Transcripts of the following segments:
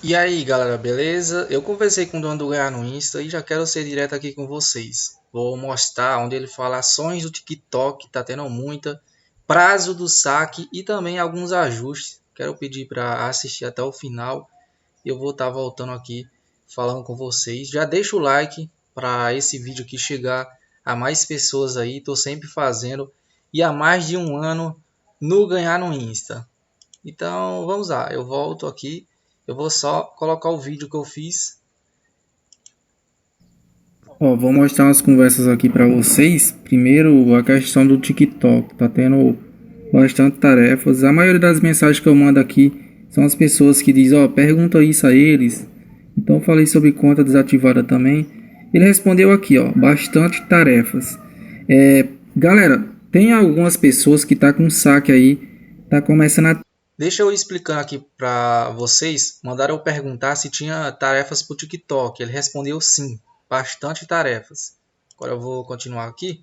E aí, galera, beleza? Eu conversei com o dono do Ganhar no Insta e já quero ser direto aqui com vocês. Vou mostrar onde ele fala ações do TikTok, tá tendo muita, prazo do saque e também alguns ajustes. Quero pedir para assistir até o final. Eu vou estar voltando aqui falando com vocês. Já deixa o like para esse vídeo aqui chegar a mais pessoas aí. Tô sempre fazendo e há mais de um ano no Ganhar no Insta. Então vamos lá, eu volto aqui. Eu vou só colocar o vídeo que eu fiz. Ó, vou mostrar umas conversas aqui pra vocês. Primeiro, a questão do TikTok. Tá tendo bastante tarefas. A maioria das mensagens que eu mando aqui são as pessoas que dizem, ó, pergunta isso a eles. Então eu falei sobre conta desativada também. Ele respondeu aqui, ó, bastante tarefas. Galera, tem algumas pessoas que tá com saque aí, tá começando a. Deixa eu explicar aqui para vocês. Mandaram eu perguntar se tinha tarefas para o TikTok. Ele respondeu sim, bastante tarefas. Agora eu vou continuar aqui.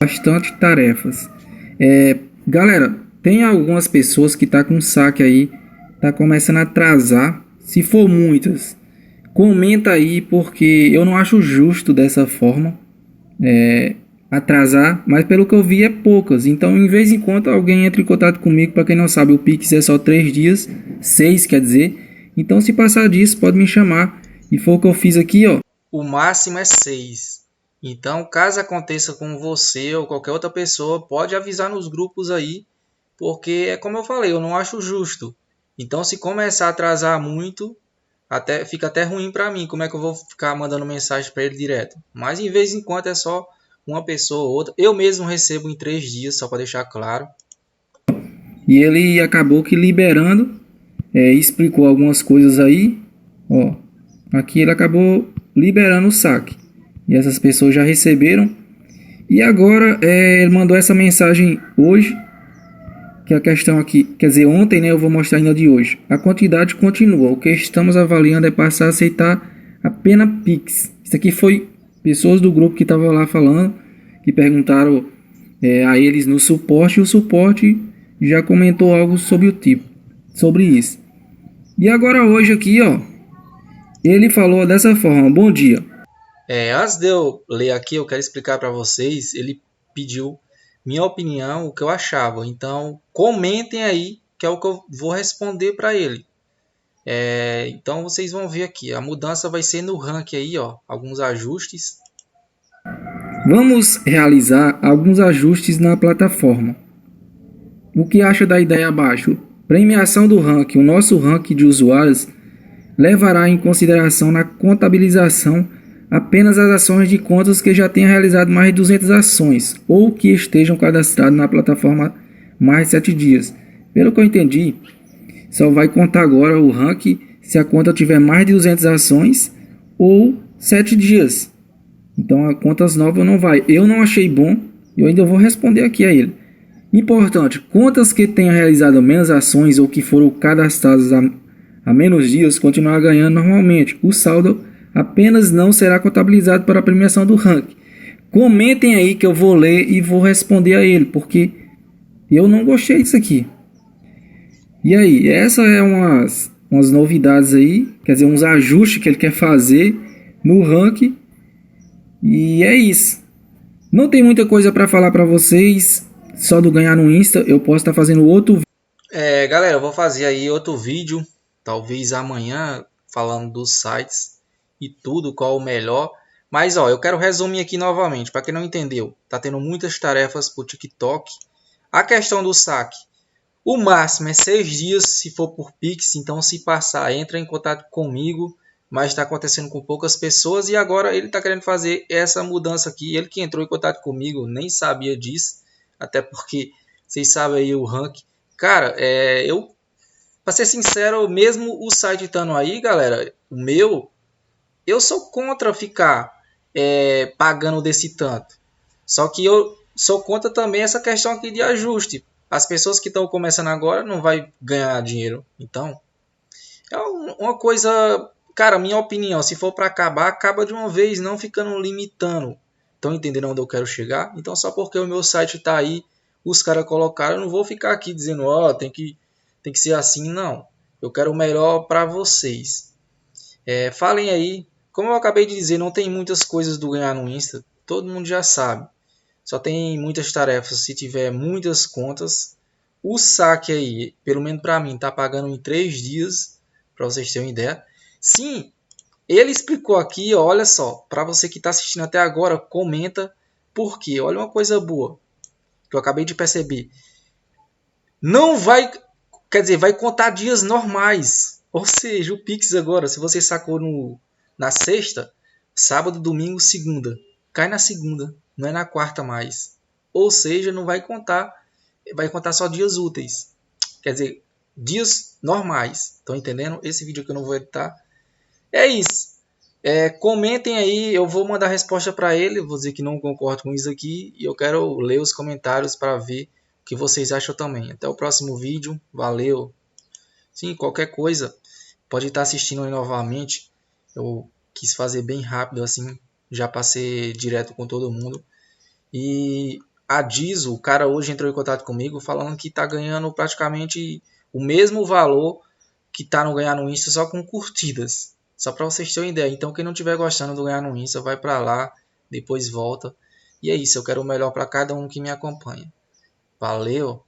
Bastante tarefas. Galera, tem algumas pessoas que tá com saque aí, tá começando a atrasar. Se for muitas, comenta aí porque eu não acho justo dessa forma atrasar, mas pelo que eu vi é poucas. Então, em vez em quando alguém entra em contato comigo, para quem não sabe, o Pix é só 3 dias, 6 quer dizer. Então, se passar disso, pode me chamar. E foi o que eu fiz aqui, ó. O máximo é 6. Então, caso aconteça com você ou qualquer outra pessoa, pode avisar nos grupos aí, porque é como eu falei, eu não acho justo. Então, se começar a atrasar muito, até fica até ruim para mim. Como é que eu vou ficar mandando mensagem para ele direto? Mas em vez em quando é só uma pessoa ou outra. Eu mesmo recebo em 3 dias, só para deixar claro. E ele acabou que liberando, explicou algumas coisas aí, ó. Aqui ele acabou liberando o saque. E essas pessoas já receberam. E agora ele mandou essa mensagem hoje, que a questão aqui, quer dizer, ontem, né, eu vou mostrar ainda de hoje. A quantidade continua. O que estamos avaliando é passar a aceitar apenas Pix. Isso aqui foi pessoas do grupo que estavam lá falando, que perguntaram a eles no suporte, e o suporte já comentou algo sobre o tipo, sobre isso. E agora hoje aqui, ó, ele falou dessa forma: bom dia. Antes de eu ler aqui, eu quero explicar para vocês. Ele pediu minha opinião, o que eu achava. Então, comentem aí, que é o que eu vou responder para ele. Então, vocês vão ver aqui. A mudança vai ser no ranking aí, ó. Alguns ajustes. Vamos realizar alguns ajustes na plataforma. O que acha da ideia abaixo? Premiação do ranking. O nosso ranking de usuários levará em consideração na contabilização apenas as ações de contas que já tenham realizado mais de 200 ações ou que estejam cadastrados na plataforma mais de 7 dias. Pelo que eu entendi, só vai contar agora o ranking se a conta tiver mais de 200 ações ou 7 dias. Então a contas novas não vai. Eu não achei bom, eu ainda vou responder aqui a ele. Importante, contas que tenham realizado menos ações ou que foram cadastradas a menos dias continuar ganhando normalmente. O saldo apenas não será contabilizado para a premiação do ranking. Comentem aí que eu vou ler e vou responder a ele, porque eu não gostei disso aqui. E aí, essa é umas novidades aí, quer dizer, uns ajustes que ele quer fazer no ranking. E é isso. Não tem muita coisa para falar para vocês, só do ganhar no Insta. Eu posso estar fazendo outro. Galera, eu vou fazer aí outro vídeo, talvez amanhã, falando dos sites e tudo, qual o melhor. Mas ó, eu quero resumir aqui novamente, para quem não entendeu. Tá tendo muitas tarefas pro TikTok. A questão do saque. O máximo é 6 dias se for por Pix, então se passar, entra em contato comigo, mas está acontecendo com poucas pessoas e agora ele está querendo fazer essa mudança aqui. Ele que entrou em contato comigo nem sabia disso, até porque vocês sabem aí o ranking. Cara, para ser sincero, mesmo o site estando aí, galera, o meu, eu sou contra ficar pagando desse tanto. Só que eu sou contra também essa questão aqui de ajuste. As pessoas que estão começando agora não vai ganhar dinheiro. Então, é uma coisa, cara, minha opinião, se for para acabar, acaba de uma vez, não ficando limitando. Estão entendendo onde eu quero chegar? Então, só porque o meu site está aí, os caras colocaram, eu não vou ficar aqui dizendo, ó, tem que ser assim, não. Eu quero o melhor para vocês. Falem aí. Como eu acabei de dizer, não tem muitas coisas do ganhar no Insta. Todo mundo já sabe. Só tem muitas tarefas se tiver muitas contas. O saque aí, pelo menos para mim, tá pagando em 3 dias, para vocês terem uma ideia. Sim, ele explicou aqui, olha só, para você que está assistindo até agora, comenta por quê. Olha uma coisa boa que eu acabei de perceber. Não vai, quer dizer, vai contar dias normais. Ou seja, o Pix agora, se você sacou na sexta, sábado, domingo, segunda, cai na segunda, não é na quarta mais. Ou seja, não vai contar só dias úteis. Quer dizer, dias normais. Estão entendendo? Esse vídeo que eu não vou editar. É isso. Comentem aí, eu vou mandar a resposta para ele. Vou dizer que não concordo com isso aqui. E eu quero ler os comentários para ver o que vocês acham também. Até o próximo vídeo. Valeu. Sim, qualquer coisa. Pode estar assistindo aí novamente. Eu quis fazer bem rápido assim. Já passei direto com todo mundo. E a Dizo, o cara hoje entrou em contato comigo falando que está ganhando praticamente o mesmo valor que está no Ganhar no Insta, só com curtidas. Só para vocês terem uma ideia. Então quem não estiver gostando do Ganhar no Insta, vai para lá, depois volta. E é isso, eu quero o melhor para cada um que me acompanha. Valeu!